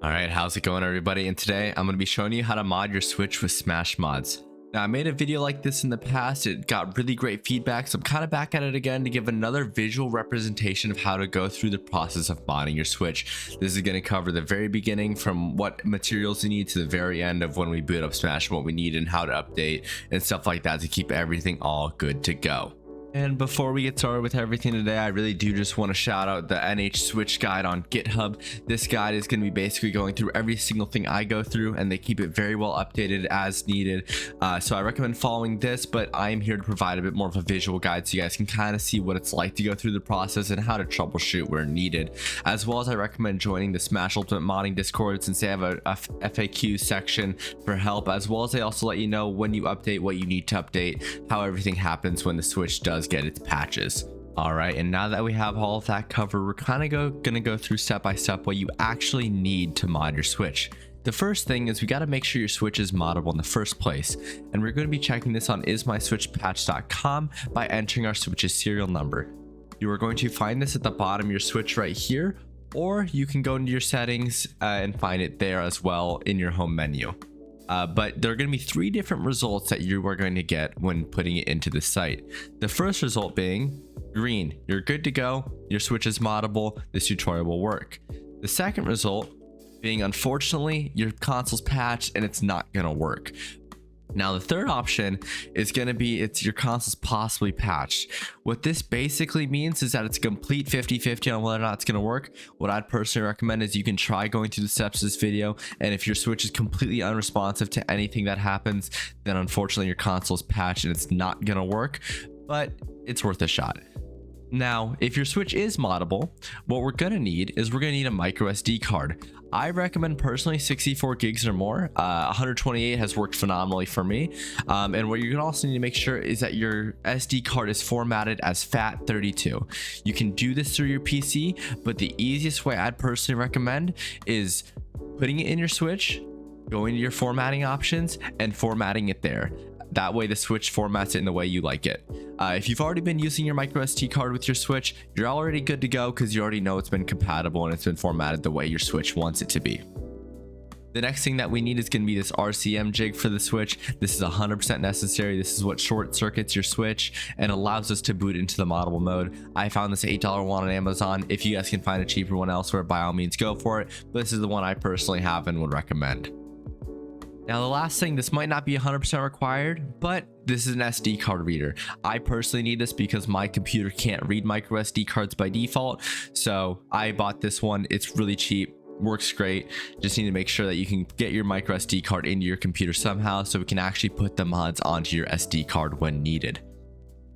All right, how's it going, everybody? And today I'm going to be showing you how to mod your Switch with Smash Mods. Now, I made a video like this in the past. It got really great feedback, so I'm kind of back at it again to give another visual representation of how to go through the process of modding your Switch. This is going to cover the very beginning from what materials you need to the very end of when we boot up Smash, what we need and how to update and stuff like that to keep everything all good to go. And before we get started with everything today, I really do just want to shout out the NH Switch guide on GitHub. This guide is going to be basically going through every single thing I go through, and they keep it very well updated as needed. So I recommend following this, but I am here to provide a bit more of a visual guide so you guys can kind of see what it's like to go through the process and how to troubleshoot where needed. As well as I recommend joining the Smash Ultimate Modding Discord, since they have a FAQ section for help, as well as they also let you know when you update, what you need to update, how everything happens when the Switch does get its patches. All right, and now that we have all of that covered, we're kind of gonna go through step by step what you actually need to mod your Switch. The first thing is we got to make sure your Switch is moddable in the first place, and we're going to be checking this on ismyswitchpatch.com by entering our Switch's serial number. You are going to find this at the bottom of your Switch right here, or you can go into your settings and find it there as well in your home menu. But there are going to be three different results that you are going to get when putting it into the site. The first result being green, you're good to go, your Switch is moddable, this tutorial will work. The second result being, unfortunately, your console's patched and it's not going to work. Now, the third option is going to be your console's possibly patched. What this basically means is that it's a complete 50-50 on whether or not it's going to work. What I'd personally recommend is you can try going through the steps of this video, and if your Switch is completely unresponsive to anything that happens, then unfortunately your console's patched and it's not going to work, but it's worth a shot. Now, if your Switch is moddable, what we're going to need is a micro SD card. I recommend personally 64 gigs or more. 128 has worked phenomenally for me. And what you're going to also need to make sure is that your SD card is formatted as FAT32. You can do this through your PC, but the easiest way I'd personally recommend is putting it in your Switch, going to your formatting options, and formatting it there. That way the Switch formats it in the way you like it. If you've already been using your micro SD card with your Switch, you're already good to go because you already know it's been compatible and it's been formatted the way your Switch wants it to be. The next thing that we need is going to be this RCM jig for the Switch. This is 100% necessary. This is what short circuits your Switch and allows us to boot into the moddable mode. I found this $8 one on Amazon. If you guys can find a cheaper one elsewhere, by all means go for it. But this is the one I personally have and would recommend. Now, the last thing, this might not be 100% required, but this is an SD card reader. I personally need this because my computer can't read micro SD cards by default. So I bought this one. It's really cheap, works great. Just need to make sure that you can get your micro SD card into your computer somehow so we can actually put the mods onto your SD card when needed.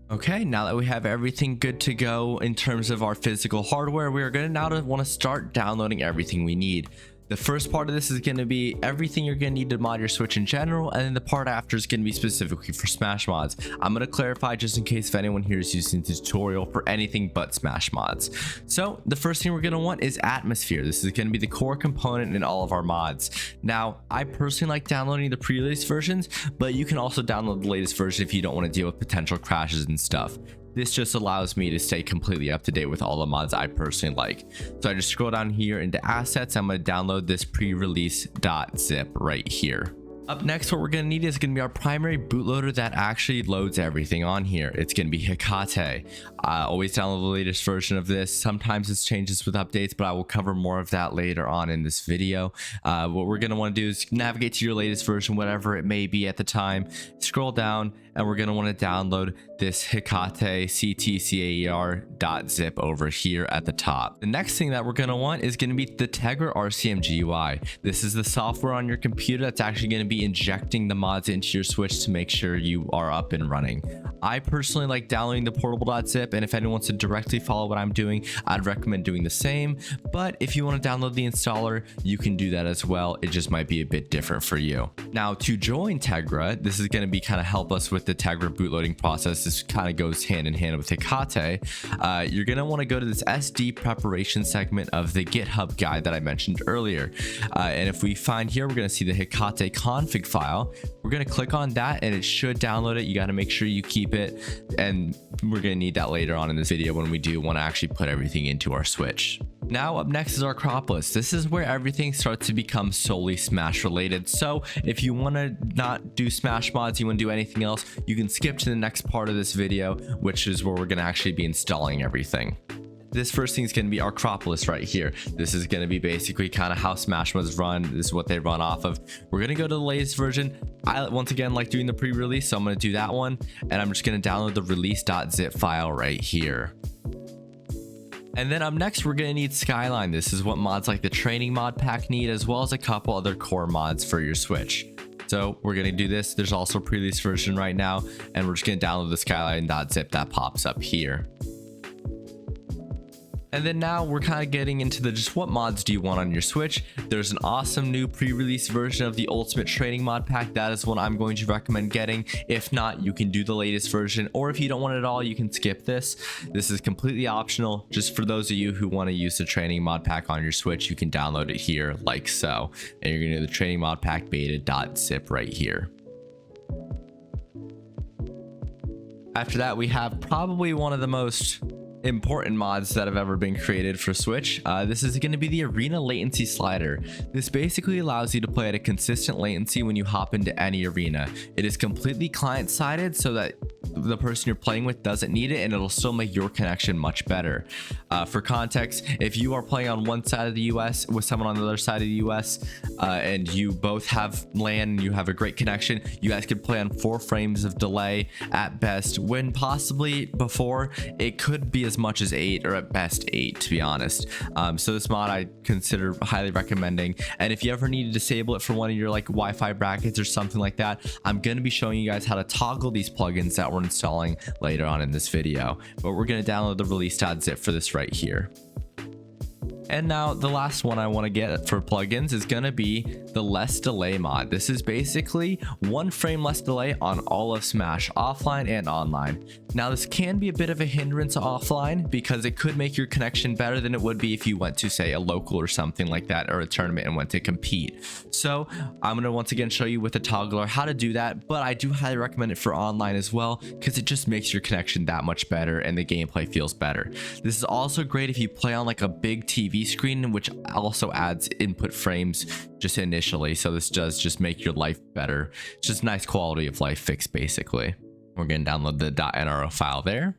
Okay, now that we have everything good to go in terms of our physical hardware, we are going to now want to start downloading everything we need. The first part of this is going to be everything you're going to need to mod your Switch in general, and then the part after is going to be specifically for Smash Mods. I'm going to clarify just in case if anyone here is using the tutorial for anything but Smash Mods. So the first thing we're going to want is Atmosphere. This is going to be the core component in all of our mods. Now, I personally like downloading the pre-release versions, but you can also download the latest version if you don't want to deal with potential crashes and stuff. This just allows me to stay completely up to date with all the mods I personally like. So I just scroll down here into assets. I'm going to download this pre-release.zip right here. Up next, what we're going to need is going to be our primary bootloader that actually loads everything on here. It's going to be Hecate. Always download the latest version of this. Sometimes this changes with updates, but I will cover more of that later on in this video. What we're going to want to do is navigate to your latest version, whatever it may be at the time. Scroll down, and we're going to want to download this Hecate ctcaer.zip over here at the top. The next thing that we're going to want is going to be the Tegra RCM GUI. This is the software on your computer that's actually going to be injecting the mods into your Switch to make sure you are up and running. I personally like downloading the portable.zip, and if anyone wants to directly follow what I'm doing, I'd recommend doing the same. But if you want to download the installer, you can do that as well. It just might be a bit different for you. Now, to join Tegra, this is going to be kind of help us with the Tegra bootloading process. This kind of goes hand in hand with Hecate. You're going to want to go to this SD preparation segment of the GitHub guide that I mentioned earlier. And if we find here, we're going to see the Hecate config config file. We're going to click on that and it should download it. You got to make sure you keep it, and we're going to need that later on in this video when we do want to actually put everything into our switch. Now up next is our crop list. This is where everything starts to become solely Smash related. So if you want to not do Smash mods, you want to do anything else, you can skip to the next part of this video, which is where we're going to actually be installing everything. This first thing is going to be our crop list right here. This is going to be basically kind of how Smash mods run. This is what they run off of. We're going to go to the latest version. I once again like doing the pre-release, so I'm going to do that one, and I'm just going to download the release.zip file right here. And then up next, we're going to need Skyline. This is what mods like the Training Modpack need, as well as a couple other core mods for your Switch. So we're going to do this. There's also a pre-release version right now, and we're just going to download the Skyline.zip that pops up here. And then now we're kind of getting into the just what mods do you want on your Switch. There's an awesome new pre-release version of the Ultimate Training Modpack. That is what I'm going to recommend getting. If not, you can do the latest version, or if you don't want it at all, you can skip this. This is completely optional. Just for those of you who want to use the Training Modpack on your Switch, you can download it here like so. And you're going to do the Training Modpack beta.zip right here. After that, we have probably one of the most important mods that have ever been created for Switch. This is going to be the arena latency slider. This basically allows you to play at a consistent latency when you hop into any arena. It is completely client-sided so that the person you're playing with doesn't need it, and it'll still make your connection much better. For context, if you are playing on one side of the US with someone on the other side of the US, and you both have LAN and you have a great connection, you guys could play on 4 frames of delay at best, when possibly before it could be as much as 8, or at best 8, to be honest. So this mod I consider highly recommending, and if you ever need to disable it for one of your like Wi-Fi brackets or something like that, I'm going to be showing you guys how to toggle these plugins that we're installing later on in this video. But we're going to download the release.zip for this right here. And now the last one I want to get for plugins is going to be the less delay mod. This is basically 1 frame less delay on all of Smash, offline and online. Now this can be a bit of a hindrance offline because it could make your connection better than it would be if you went to, say, a local or something like that, or a tournament and went to compete. So I'm going to once again show you with a toggler how to do that, but I do highly recommend it for online as well because it just makes your connection that much better and the gameplay feels better. This is also great if you play on like a big TV screen, which also adds input frames just initially, so this does just make your life better. It's just nice quality of life fix basically. We're going to download the .nro file there.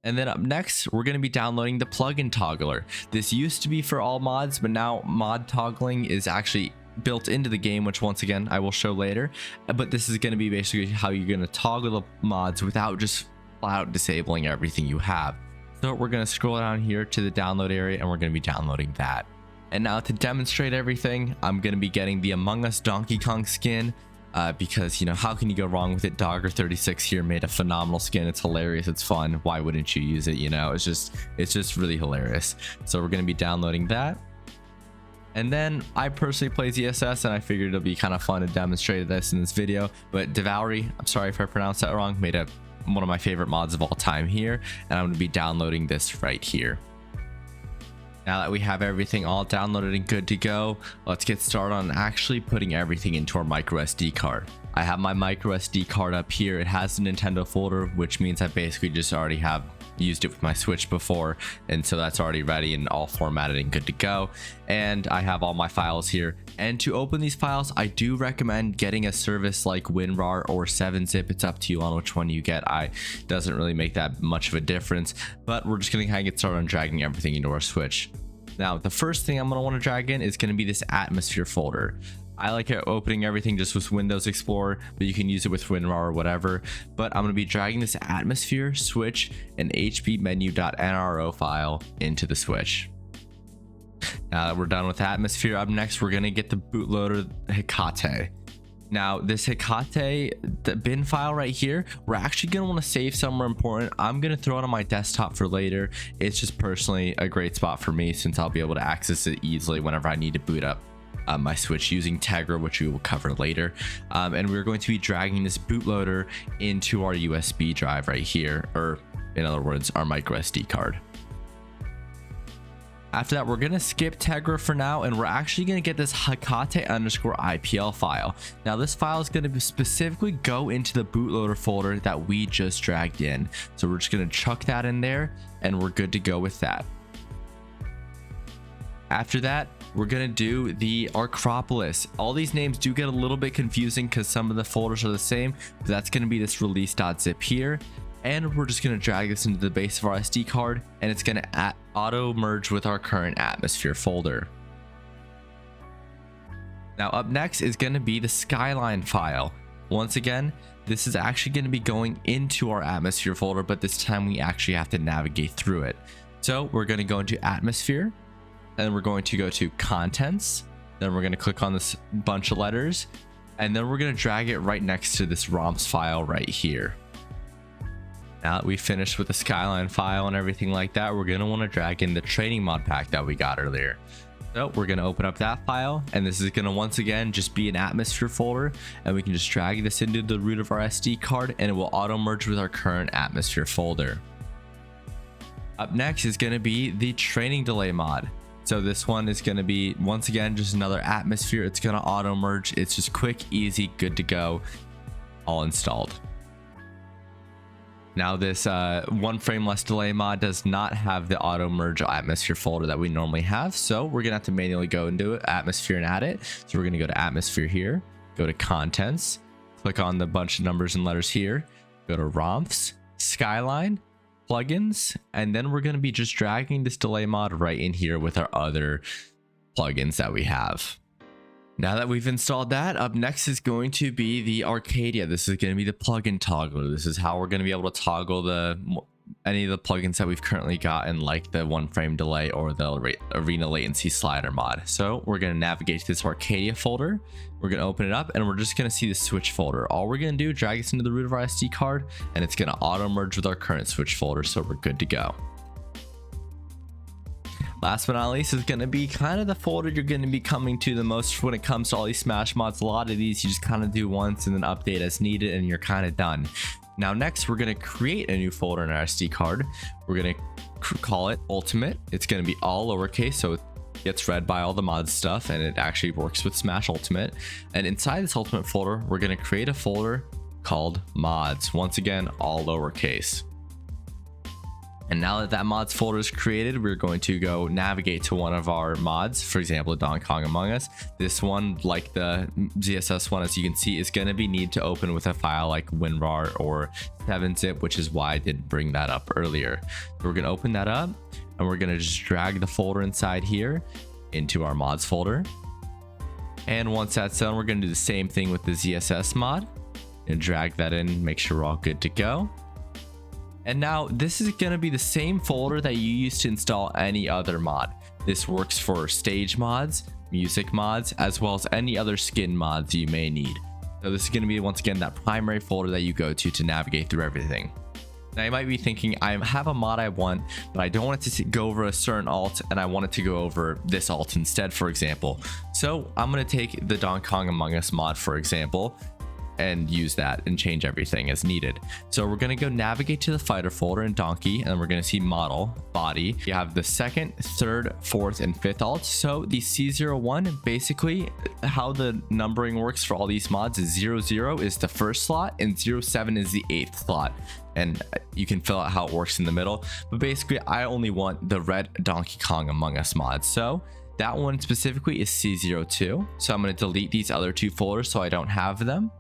And then up next, we're going to be downloading the plugin toggler. This used to be for all mods, but now mod toggling is actually built into the game, which once again I will show later. But this is going to be basically how you're going to toggle the mods without just flat out disabling everything you have. So we're going to scroll down here to the download area, and we're going to be downloading that. And now to demonstrate everything, I'm going to be getting the Among Us Donkey Kong skin, because, you know, how can you go wrong with it? Dogger36 here made a phenomenal skin. It's hilarious. It's fun. Why wouldn't you use it? You know, it's just really hilarious. So we're going to be downloading that. And then I personally play ZSS, and I figured it'll be kind of fun to demonstrate this in this video. But Devoury, I'm sorry if I pronounced that wrong, made one of my favorite mods of all time here, and I'm going to be downloading this right here. Now that we have everything all downloaded and good to go, let's get started on actually putting everything into our micro SD card. I have my micro SD card up here. It has a Nintendo folder, which means I basically just already have used it with my Switch before, and so that's already ready and all formatted and good to go. And I have all my files here, and to open these files I do recommend getting a service like WinRAR or 7-zip. It's up to you on which one you get. Doesn't really make that much of a difference, but we're just gonna kind of get started on dragging everything into our Switch. Now the first thing I'm gonna want to drag in is going to be this atmosphere folder. I like opening everything just with Windows Explorer, but you can use it with WinRAR or whatever. But I'm going to be dragging this atmosphere, switch, and hbmenu.nro file into the Switch. Now that we're done with atmosphere, up next we're going to get the bootloader Hecate. Now this Hecate, the bin file right here, we're actually going to want to save somewhere important. I'm going to throw it on my desktop for later. It's just personally a great spot for me since I'll be able to access it easily whenever I need to boot up my Switch using Tegra, which we will cover later. And we're going to be dragging this bootloader into our USB drive right here, or in other words, our micro SD card. After that, we're going to skip Tegra for now, and we're actually going to get this Hakate_IPL file. Now, this file is going to specifically go into the bootloader folder that we just dragged in. So we're just going to chuck that in there, and we're good to go with that. After that, we're going to do the Acropolis. All these names do get a little bit confusing because some of the folders are the same, but that's going to be this release.zip here. And we're just going to drag this into the base of our SD card, and it's going to auto merge with our current atmosphere folder. Now up next is going to be the Skyline file. Once again, this is actually going to be going into our atmosphere folder, but this time we actually have to navigate through it. So we're going to go into atmosphere, and we're going to go to contents. Then we're going to click on this bunch of letters, and then we're going to drag it right next to this ROMs file right here. Now that we finished with the Skyline file and everything like that, we're going to want to drag in the Training Modpack that we got earlier. So we're going to open up that file, and this is going to once again just be an atmosphere folder, and we can just drag this into the root of our SD card, and it will auto merge with our current atmosphere folder. Up next is going to be the training delay mod. So this one is going to be once again just another atmosphere. It's going to auto merge. It's just quick, easy, good to go, all installed. Now this one frame less delay mod does not have the auto merge atmosphere folder that we normally have, so we're gonna have to manually go into it, atmosphere, and add it. So we're gonna go to atmosphere here, go to contents, click on the bunch of numbers and letters here, go to ROMs, Skyline, plugins, and then we're gonna be just dragging this delay mod right in here with our other plugins that we have. Now that we've installed that, up next is going to be the Arcadia. This is going to be the plugin toggler. This is how we're going to be able to toggle any of the plugins that we've currently gotten, like the one frame delay or the arena latency slider mod. So we're going to navigate to this Arcadia folder. We're going to open it up, and we're just going to see the switch folder. All we're going to do, drag this into the root of our SD card, and it's going to auto merge with our current switch folder. So we're good to go. Last but not least is going to be kind of the folder you're going to be coming to the most when it comes to all these Smash mods. A lot of these you just kind of do once and then update as needed, and you're kind of done. Now next, we're going to create a new folder in our SD card. We're going to call it Ultimate. It's going to be all lowercase, so it gets read by all the mod stuff, and it actually works with Smash Ultimate. And inside this Ultimate folder, we're going to create a folder called Mods. Once again, all lowercase. And now that mods folder is created, we're going to go navigate to one of our mods, for example, Donkey Kong Among Us. This one, like the ZSS one, as you can see, is going to be need to open with a file like WinRAR or 7-zip, which is why I didn't bring that up earlier. So we're going to open that up, and we're going to just drag the folder inside here into our mods folder. And once that's done, we're going to do the same thing with the ZSS mod and drag that in, make sure we're all good to go. And now this is going to be the same folder that you use to install any other mod. This works for stage mods, music mods, as well as any other skin mods you may need. So this is going to be once again that primary folder that you go to navigate through everything. Now you might be thinking, I have a mod I want, but I don't want it to go over a certain alt, and I want it to go over this alt instead, for example. So I'm going to take the Donkey Kong Among Us mod, for example, and use that and change everything as needed. So we're going to go navigate to the fighter folder in Donkey, and we're going to see model, body. You have the second, third, fourth, and fifth alt. So the C01, basically how the numbering works for all these mods is 00 is the first slot and 07 is the 8th slot. And you can fill out how it works in the middle. But basically, I only want the red Donkey Kong Among Us mod. So that one specifically is C02. So I'm going to delete these other two folders so I don't have them.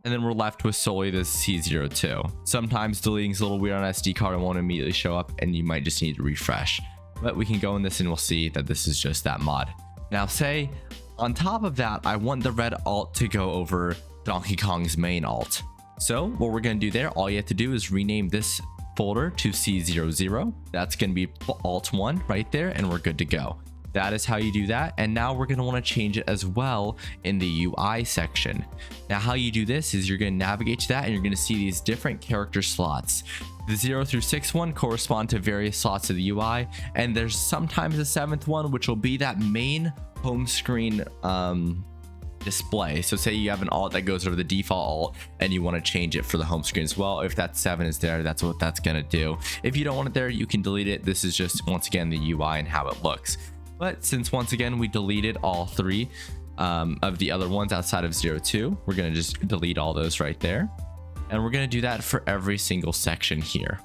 And then we're left with solely the C02. Sometimes deleting is a little weird on SD card and won't immediately show up, and you might just need to refresh. But we can go in this and we'll see that this is just that mod. Now say, on top of that, I want the red alt to go over Donkey Kong's main alt. So what we're going to do there, all you have to do is rename this folder to C00. That's going to be alt 1 right there, and we're good to go. That is how you do that. And now we're going to want to change it as well in the UI section. Now how you do this is you're going to navigate to that, and you're going to see these different character slots. The 0 through 6 one correspond to various slots of the UI, and there's sometimes a 7th one, which will be that main home screen display. So say you have an alt that goes over the default alt and you want to change it for the home screen as well. If that 7 is there, that's what that's going to do. If you don't want it there, you can delete it. This is just, once again, the UI and how it looks. But since once again we deleted all 3 of the other ones outside of 02, we're going to just delete all those right there. And we're going to do that for every single section here.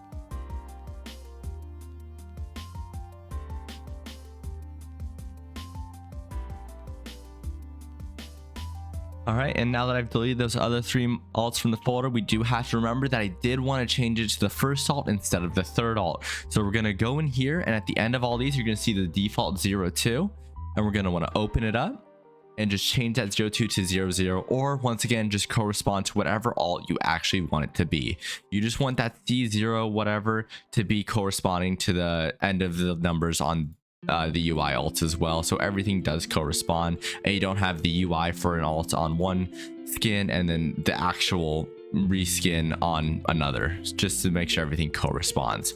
All right, and now that I've deleted those other 3 alts from the folder, we do have to remember that I did want to change it to the first alt instead of the third alt. So we're going to go in here, and at the end of all these, you're going to see the default 02, and we're going to want to open it up and just change that 02 to 00, or once again, just correspond to whatever alt you actually want it to be. You just want that C0 whatever to be corresponding to the end of the numbers on the UI alts as well, so everything does correspond, and you don't have the UI for an alt on one skin and then the actual reskin on another, just to make sure everything corresponds.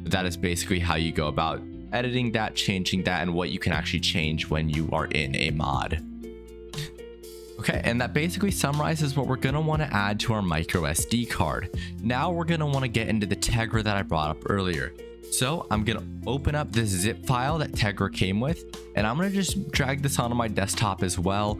That is basically how you go about editing that, changing that, and what you can actually change when you are in a mod. Okay, and that basically summarizes what we're going to want to add to our micro SD card. Now we're going to want to get into the Tegra that I brought up earlier. So I'm going to open up this zip file that Tegra came with, and I'm going to just drag this onto my desktop as well,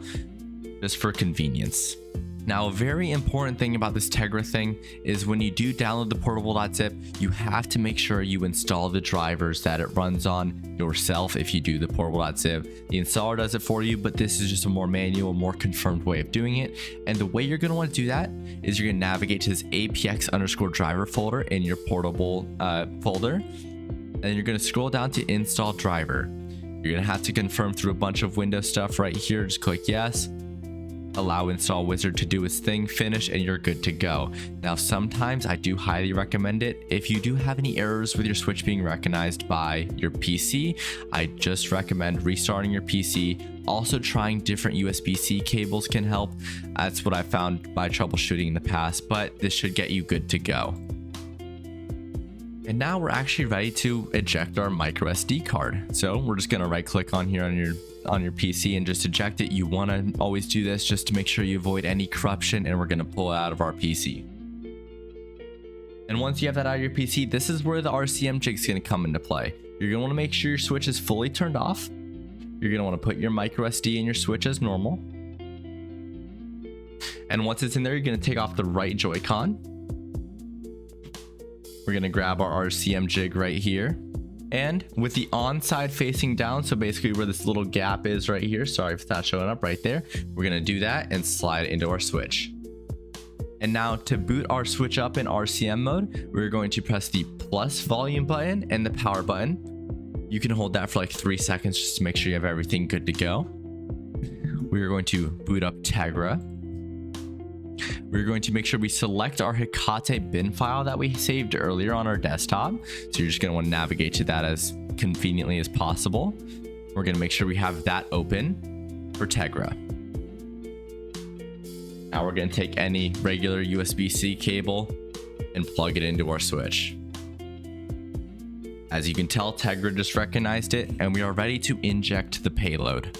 just for convenience. Now, a very important thing about this Tegra thing is when you do download the portable.zip, you have to make sure you install the drivers that it runs on yourself. If you do the portable.zip, the installer does it for you, but this is just a more manual, more confirmed way of doing it. And the way you're going to want to do that is you're going to navigate to this apx_driver folder in your portable folder, and you're going to scroll down to install driver. You're going to have to confirm through a bunch of Windows stuff right here. Just click yes. Allow install wizard to do its thing, finish, and you're good to go. Now, sometimes I do highly recommend it. If you do have any errors with your switch being recognized by your PC, I just recommend restarting your PC. Also, trying different USB-C cables can help. That's what I found by troubleshooting in the past, but this should get you good to go. And now we're actually ready to eject our micro SD card. So we're just going to right click on here on your PC and just eject it. You want to always do this just to make sure you avoid any corruption, and we're going to pull it out of our PC. And once you have that out of your PC, this is where the RCM jig is going to come into play. You're going to want to make sure your switch is fully turned off. You're going to want to put your micro SD in your switch as normal. And once it's in there, you're going to take off the right Joy-Con. We're going to grab our RCM jig right here, and with the on side facing down, so basically where this little gap is right here, sorry if it's not showing up right there, we're going to do that and slide it into our switch. And now to boot our switch up in RCM mode, we're going to press the plus volume button and the power button. You can hold that for like 3 seconds just to make sure you have everything good to go. We are going to boot up Tegra. We're going to make sure we select our Hecate bin file that we saved earlier on our desktop. So you're just going to want to navigate to that as conveniently as possible. We're going to make sure we have that open for Tegra. Now we're going to take any regular USB-C cable and plug it into our switch. As you can tell, Tegra just recognized it, and we are ready to inject the payload.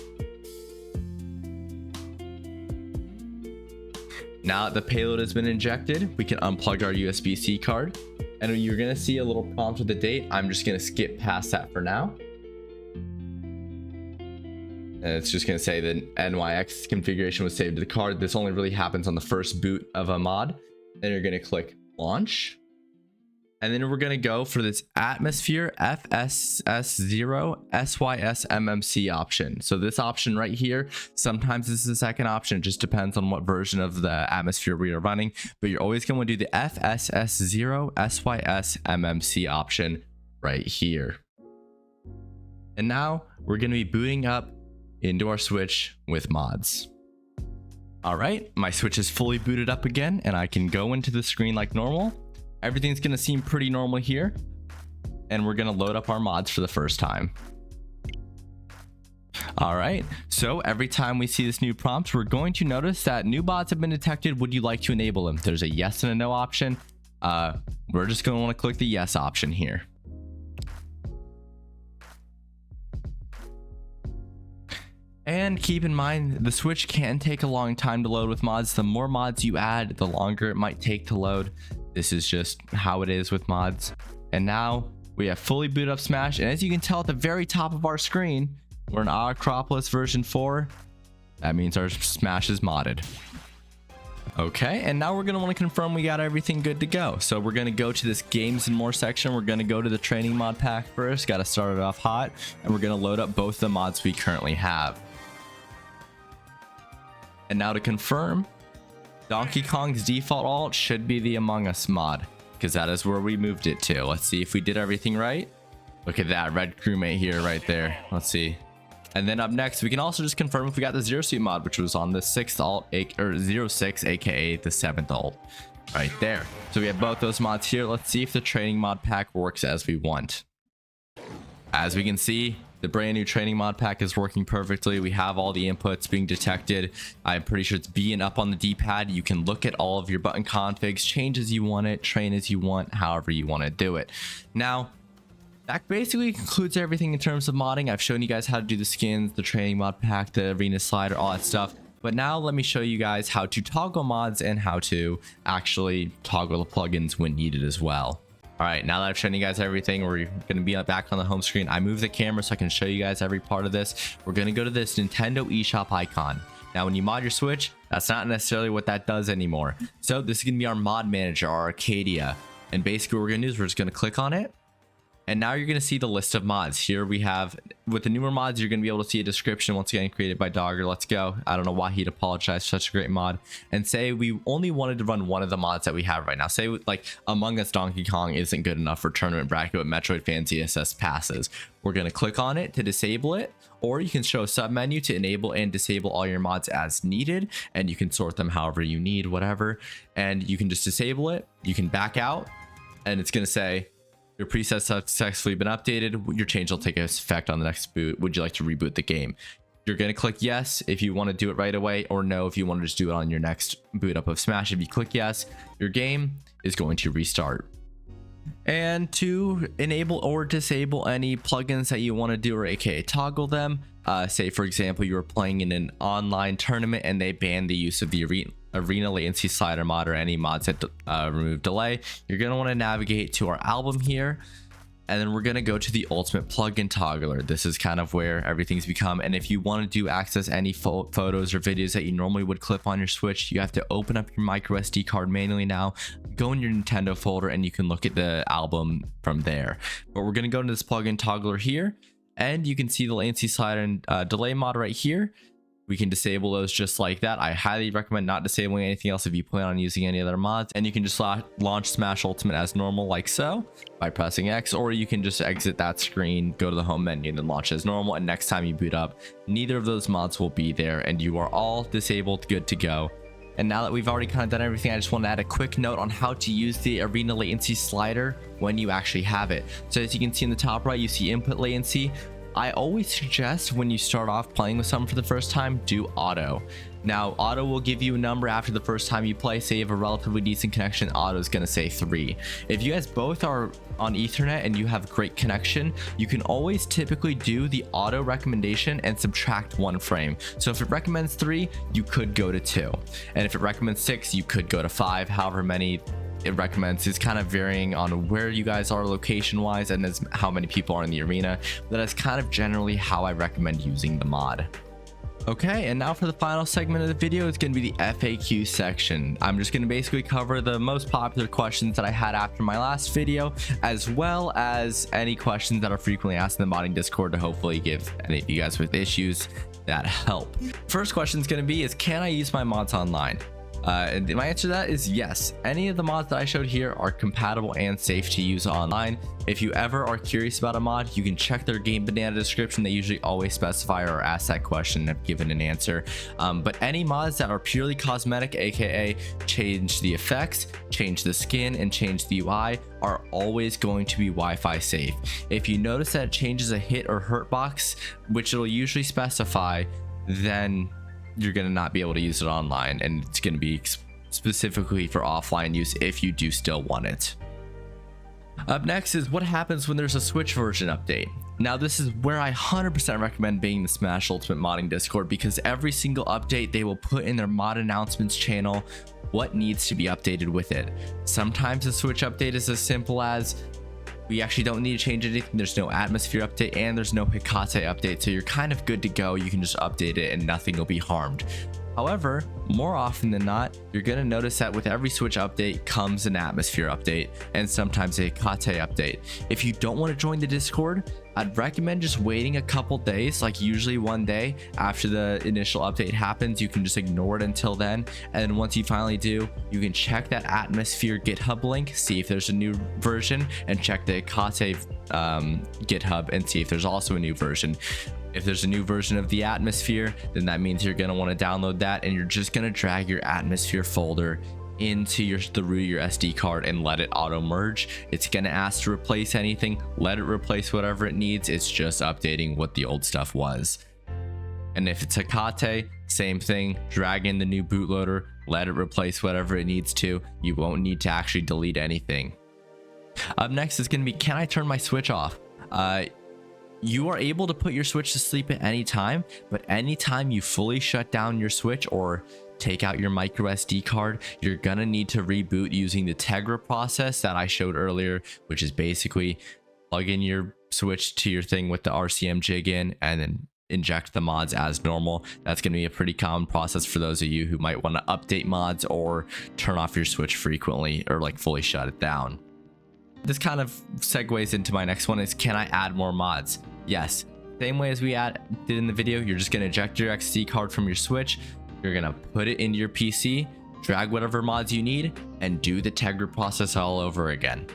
Now that the payload has been injected, we can unplug our USB-C card, and you're going to see a little prompt with the date. I'm just going to skip past that for now. And it's just going to say the NYX configuration was saved to the card. This only really happens on the first boot of a mod. Then you're going to click launch. And then we're going to go for this Atmosphere FSS0 SYS MMC option. So this option right here, sometimes this is the second option. It just depends on what version of the Atmosphere we are running. But you're always going to do the FSS0 SYS MMC option right here. And now we're going to be booting up into our switch with mods. All right, my switch is fully booted up again, and I can go into the screen like normal. Everything's going to seem pretty normal here, and we're going to load up our mods for the first time. All right, so every time we see this new prompt, we're going to notice that new mods have been detected. Would you like to enable them? There's a yes and a no option. We're just going to want to click the yes option here. And keep in mind, the Switch can take a long time to load with mods. The more mods you add, the longer it might take to load. This is just how it is with mods. And now we have fully booted up Smash. And as you can tell at the very top of our screen, we're in Acropolis version 4. That means our Smash is modded. Okay, and now we're going to want to confirm we got everything good to go. So we're going to go to this games and more section. We're going to go to the training mod pack first. Got to start it off hot. And we're going to load up both the mods we currently have. And now to confirm, Donkey Kong's default alt should be the Among Us mod, because that is where we moved it to. Let's see if we did everything right. Look at that red crewmate here right there. Let's see. And then up next, we can also just confirm if we got the Zero Suit mod, which was on the 6th alt, or 06, aka the 7th alt right there. So we have both those mods here. Let's see if the training mod pack works as we want. As we can see, the brand new training mod pack is working perfectly. We have all the inputs being detected. I'm pretty sure it's B and up on the D-pad. You can look at all of your button configs, change as you want it, train as you want, however you want to do it. Now, that basically concludes everything in terms of modding. I've shown you guys how to do the skins, the training mod pack, the arena slider, all that stuff. But now let me show you guys how to toggle mods and how to actually toggle the plugins when needed as well. All right, now that I've shown you guys everything, we're going to be back on the home screen. I moved the camera so I can show you guys every part of this. We're going to go to this Nintendo eShop icon. Now, when you mod your Switch, that's not necessarily what that does anymore. So this is going to be our mod manager, our Arcadia. And basically what we're going to do is we're just going to click on it. And now you're going to see the list of mods. Here we have, with the newer mods, you're going to be able to see a description once again created by Dogger. Let's go. I don't know why he'd apologize for such a great mod. And say we only wanted to run one of the mods that we have right now. Say like Among Us Donkey Kong isn't good enough for tournament bracket, but Metroid Fan CSS passes. We're going to click on it to disable it, or you can show a sub menu to enable and disable all your mods as needed. And you can sort them however you need, whatever. And you can just disable it. You can back out and it's going to say, your presets have successfully been updated. Your change will take effect on the next boot. Would you like to reboot the game? You're going to click yes if you want to do it right away, or no if you want to just do it on your next boot up of Smash. If you click yes, your game is going to restart. And to enable or disable any plugins that you want to do, or aka toggle them, say for example you were playing in an online tournament and they banned the use of the arena latency slider mod or any mods that remove delay, you're going to want to navigate to our album here, and then we're going to go to the ultimate plugin toggler. This is kind of where everything's become. And if you want to access any photos or videos that you normally would clip on your Switch, you have to open up your micro SD card manually now, go in your Nintendo folder, and you can look at the album from there. But we're going to go to this plugin toggler here, and you can see the latency slider and delay mod right here. We can disable those just like that. I highly recommend not disabling anything else if you plan on using any other mods. And you can just launch Smash Ultimate as normal, like so, by pressing X, or you can just exit that screen, go to the home menu, and then launch as normal. And next time you boot up, neither of those mods will be there, and you are all disabled, good to go. And now that we've already kind of done everything, I just want to add a quick note on how to use the arena latency slider when you actually have it. So as you can see in the top right, you see input latency. I always suggest when you start off playing with something for the first time, do auto. Now, auto will give you a number after the first time you play. Say you have a relatively decent connection, auto is going to say 3. If you guys both are on Ethernet and you have great connection, you can always typically do the auto recommendation and subtract 1 frame. So if it recommends 3, you could go to 2. And if it recommends 6, you could go to 5, however many it recommends. Is kind of varying on where you guys are location wise and as how many people are in the arena. That is kind of generally how I recommend using the mod. Okay, and now for the final segment of the video, it's going to be the FAQ section. I'm just going to basically cover the most popular questions that I had after my last video, as well as any questions that are frequently asked in the modding Discord to hopefully give any of you guys with issues that help. First question is going to be, can I use my mods online? And my answer to that is yes. Any of the mods that I showed here are compatible and safe to use online. If you ever are curious about a mod, you can check their Game Banana description. They usually always specify or ask that question and have given an answer. But any mods that are purely cosmetic, aka change the effects, change the skin, and change the UI, are always going to be Wi-Fi safe. If you notice that it changes a hit or hurt box, which it'll usually specify, then you're going to not be able to use it online, and it's going to be specifically for offline use if you do still want it. Up next is what happens when there's a Switch version update. Now this is where I 100% recommend being the Smash Ultimate Modding Discord, because every single update they will put in their mod announcements channel what needs to be updated with it. Sometimes the Switch update is as simple as we actually don't need to change anything, there's no atmosphere update and there's no Hecate update, so you're kind of good to go. You can just update it and nothing will be harmed. However, more often than not, you're going to notice that with every Switch update comes an atmosphere update and sometimes a Hecate update. If you don't want to join the Discord, I'd recommend just waiting a couple days, like usually one day after the initial update happens. You can just ignore it until then, and then once you finally do, you can check that atmosphere GitHub link, see if there's a new version, and check the Hecate GitHub and see if there's also a new version. If there's a new version of the atmosphere, then that means you're going to want to download that, and you're just going to drag your atmosphere folder into the root of your SD card and let it auto merge. It's going to ask to replace anything, let it replace whatever it needs. It's just updating what the old stuff was. And if it's Hecate, same thing, drag in the new bootloader, let it replace whatever it needs to. You won't need to actually delete anything. Up next is going to be, can I turn my Switch off? You are able to put your Switch to sleep at any time, but anytime you fully shut down your Switch or take out your micro SD card, you're gonna need to reboot using the Tegra process that I showed earlier, which is basically plug in your Switch to your thing with the RCM jig in and then inject the mods as normal. That's going to be a pretty common process for those of you who might want to update mods or turn off your Switch frequently or like fully shut it down. This kind of segues into my next one is, can I add more mods? Yes, same way as we did in the video. You're just going to eject your SD card from your Switch. You're going to put it into your PC, drag whatever mods you need, and do the Tegra process all over again.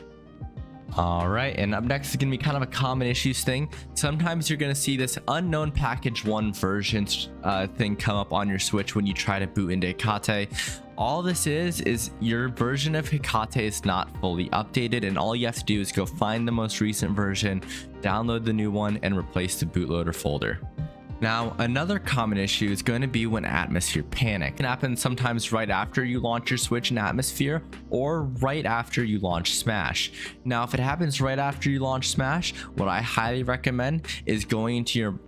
All right, and up next is going to be kind of a common issues thing. Sometimes you're going to see this unknown package 1 version thing come up on your Switch when you try to boot into Hecate. All this is your version of Hecate is not fully updated, and all you have to do is go find the most recent version, download the new one, and replace the bootloader folder. Now, another common issue is going to be when Atmosphere panic. It can happen sometimes right after you launch your Switch in Atmosphere or right after you launch Smash. Now, if it happens right after you launch Smash, what I highly recommend is going into your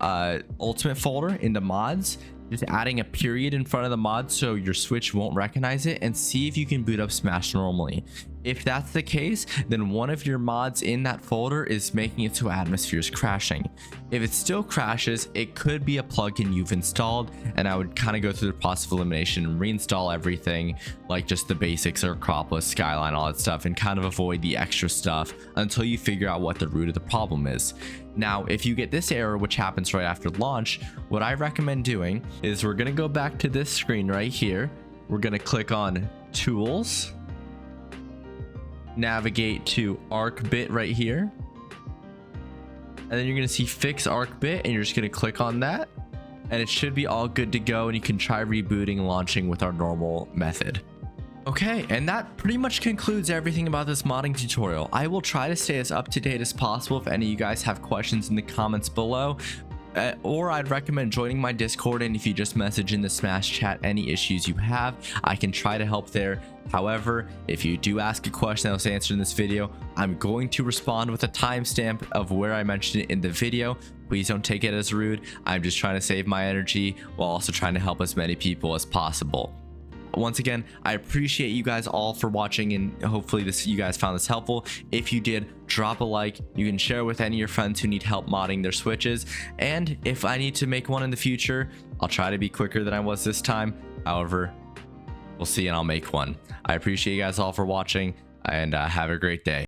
Ultimate folder into mods, just adding a period in front of the mod so your Switch won't recognize it, and see if you can boot up Smash normally. If that's the case, then one of your mods in that folder is making it so Atmosphere is crashing. If it still crashes, it could be a plugin you've installed, and I would kind of go through the process of elimination and reinstall everything, like just the basics or Acropolis, Skyline, all that stuff, and kind of avoid the extra stuff until you figure out what the root of the problem is. Now, if you get this error, which happens right after launch, what I recommend doing is we're going to go back to this screen right here. We're going to click on Tools, navigate to ArcBit right here, and then you're going to see Fix ArcBit, and you're just going to click on that, and it should be all good to go, and you can try rebooting and launching with our normal method. Okay, and that pretty much concludes everything about this modding tutorial. I will try to stay as up to date as possible if any of you guys have questions in the comments below. Or I'd recommend joining my Discord, and if you just message in the Smash chat any issues you have, I can try to help there. However, if you do ask a question that was answered in this video, I'm going to respond with a timestamp of where I mentioned it in the video. Please don't take it as rude. I'm just trying to save my energy while also trying to help as many people as possible. Once again, I appreciate you guys all for watching, and hopefully you guys found this helpful. If you did, drop a like. You can share with any of your friends who need help modding their Switches, and if I need to make one in the future, I'll try to be quicker than I was this time. However, we'll see, and I'll make one. I appreciate you guys all for watching, and have a great day.